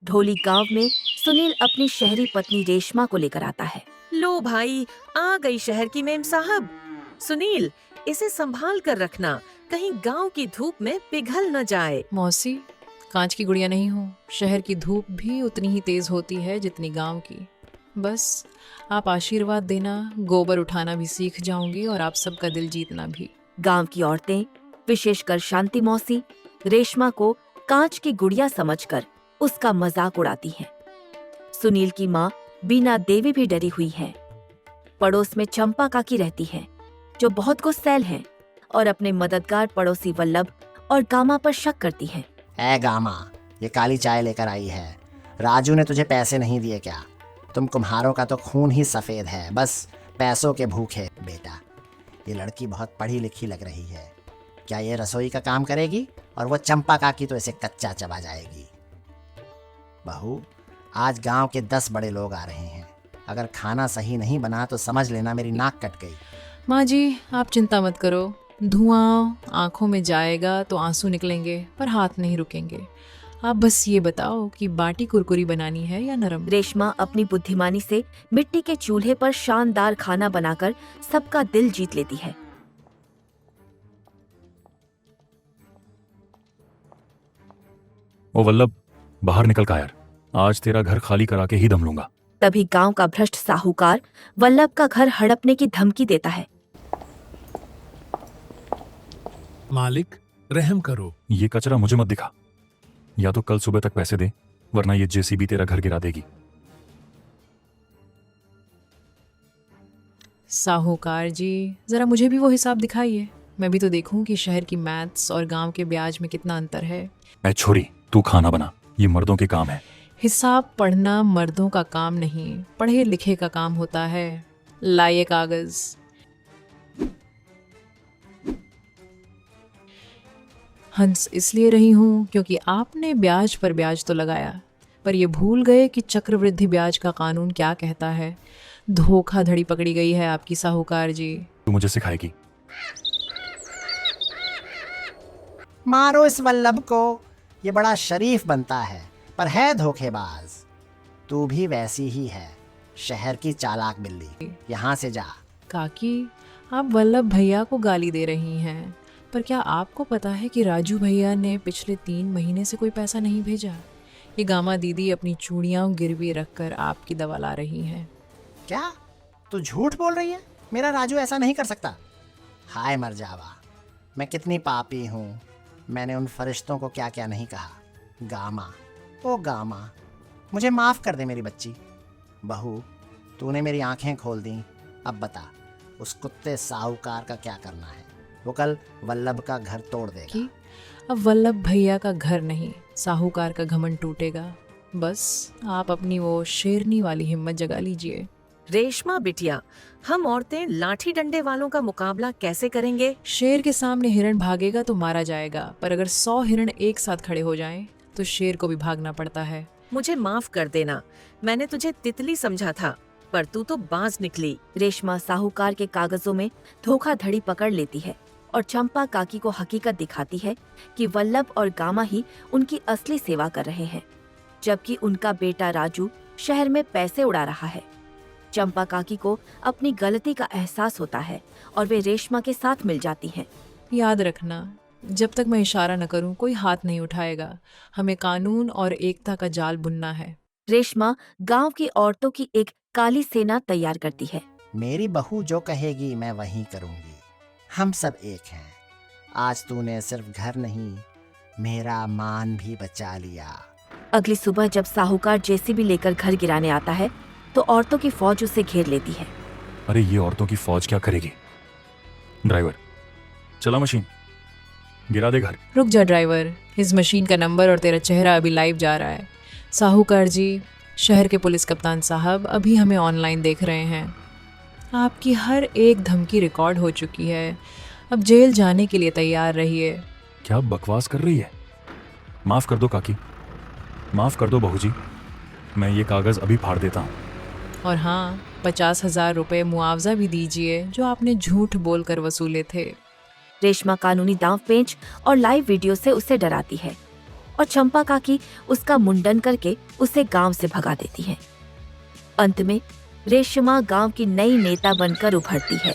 ढोली गांव में सुनील अपनी शहरी पत्नी रेशमा को लेकर आता है। लो भाई, आ गई शहर की मेम साहब। सुनील, इसे संभाल कर रखना, कहीं गांव की धूप में पिघल न जाए। मौसी, कांच की गुड़िया नहीं हूँ। शहर की धूप भी उतनी ही तेज होती है जितनी गांव की। बस आप आशीर्वाद देना, गोबर उठाना भी सीख जाऊंगी और आप सबका दिल जीतना भी। गांव की औरतें, विशेषकर शांति मौसी, रेशमा को कांच की गुड़िया समझकर उसका मजाक उड़ाती हैं। सुनील की माँ बीना देवी भी डरी हुई है। पड़ोस में चंपा काकी रहती है, जो बहुत गुस्सैल है और अपने मददगार पड़ोसी वल्लभ और गामा पर शक करती है। ऐ गामा, ये काली चाय लेकर आई है। राजू ने तुझे पैसे नहीं दिए क्या? तुम कुम्हारों का तो खून ही सफेद है, बस पैसों के भूखे। बेटा, ये लड़की बहुत पढ़ी लिखी लग रही है। क्या ये रसोई का काम करेगी? और वो चंपा काकी तो इसे कच्चा चबा जाएगी। बहू, आज गांव के 10 बड़े लोग आ रहे हैं। अगर खाना सही नहीं बना तो समझ लेना मेरी नाक कट गई। माँ जी, आप चिंता मत करो। धुआं आंखों में जाएगा तो आंसू निकलेंगे, पर हाथ नहीं रुकेंगे। आप बस ये बताओ कि बाटी कुरकुरी बनानी है या नरम? रेशमा अपनी बुद्धिमानी से मिट्टी के चूल्हे पर शानदार खाना बनाकर सबका दिल जीत लेती है। ओ वल्लभ, बाहर निकल कायर। आज तेरा घर खाली करा के ही दम लूंगा। तभी गांव का भ्रष्ट साहूकार वल्लभ का घर हड़पने की धमकी देता है। मालिक, रहम करो। ये कचरा मुझे मत दिखा। या तो कल सुबह तक पैसे दे, वरना ये जेसीबी तेरा घर गिरा देगी। साहूकार जी, जरा मुझे भी वो हिसाब दिखाइए। मैं भी तो देखूं कि शहर की मैथ्स और गांव के ब्याज में कितना अंतर है। ऐ छोरी, तू खाना बना, ये मर्दों के काम है। हिसाब पढ़ना मर्दों का काम नहीं, पढ़े लिखे का काम होता है। लाइए कागज। हंस इसलिए रही हूं क्योंकि आपने ब्याज पर ब्याज तो लगाया, पर ये भूल गए कि चक्रवृद्धि ब्याज का कानून क्या कहता है। धोखाधड़ी पकड़ी गई है आपकी साहूकार जी। तू मुझे सिखाएगी? मारो इस वल्लभ को, ये बड़ा शरीफ बनता है पर है धोखेबाज। तू भी वैसी ही है, शहर की चालाक बिल्ली। यहाँ से जा। काकी, आप वल्लभ भैया को गाली दे रही हैं, पर क्या आपको पता है कि राजू भैया ने पिछले 3 महीने से कोई पैसा नहीं भेजा? ये गामा दीदी अपनी चूड़ियां गिरवी रखकर आपकी दवा ला रही हैं। क्या तू झूठ बोल रही है? मेरा राजू ऐसा नहीं कर सकता। हाय मर जावा, मैं कितनी पापी हूँ। मैंने उन फरिश्तों को क्या क्या नहीं कहा। गामा, ओ गामा, मुझे माफ कर दे मेरी बच्ची। बहू, तूने मेरी आंखें खोल दी। अब बता, उस कुत्ते साहूकार का क्या करना है? वो कल वल्लभ का घर तोड़ देगा। कि अब वल्लभ भैया का घर नहीं, साहूकार का घमंड टूटेगा। बस आप अपनी वो शेरनी वाली हिम्मत जगा लीजिए। रेशमा बिटिया, हम औरतें लाठी डंडे वालों का मुकाबला कैसे करेंगे? शेर के सामने हिरण भागेगा तो मारा जाएगा, पर अगर 100 हिरण एक साथ खड़े हो जाएं, तो शेर को भी भागना पड़ता है। मुझे माफ कर देना, मैंने तुझे तितली समझा था, पर तू तो बाज निकली। रेशमा साहूकार के कागजों में धोखाधड़ी पकड़ लेती है और चंपा काकी को हकीकत दिखाती है कि वल्लभ और गामा ही उनकी असली सेवा कर रहे हैं, जबकि उनका बेटा राजू शहर में पैसे उड़ा रहा है। चंपा काकी को अपनी गलती का एहसास होता है और वे रेशमा के साथ मिल जाती हैं। याद रखना, जब तक मैं इशारा न करूं कोई हाथ नहीं उठाएगा। हमें कानून और एकता का जाल बुनना है। रेशमा गांव की औरतों की एक काली सेना तैयार करती है। मेरी बहू जो कहेगी मैं वही करूँगी। हम सब एक हैं। आज तूने सिर्फ घर नहीं, मेरा मान भी बचा लिया। अगली सुबह जब साहूकार जेसीबी लेकर घर गिराने आता है तो औरतों की फौज उसे घेर लेती है। अरे ये औरतों की फौज क्या करेगी? ड्राइवर, चला मशीन, गिरा दे घर। रुक जा ड्राइवर, इस मशीन का नंबर और तेरा चेहरा अभी लाइव जा रहा है। साहूकार जी, शहर के पुलिस कप्तान साहब अभी हमें ऑनलाइन देख रहे हैं। आपकी हर एक धमकी रिकॉर्ड हो चुकी है। अब जेल जाने के लिए तैयार रहिए। क्या बकवास कर रही है? माफ कर दो काकी, माफ कर दो बहू जी। मैं ये कागज अभी फाड़ देता हूँ। और हाँ, 50,000 रुपये मुआवजा भी दीजिए जो आपने झूठ बोलकर वसूले थे। रेशमा कानूनी दांव पेंच और लाइव वीडियो से उसे डराती है और चंपा काकी उसका मुंडन करके उसे गांव से भगा देती है। अंत में रेशमा गांव की नई नेता बनकर उभरती है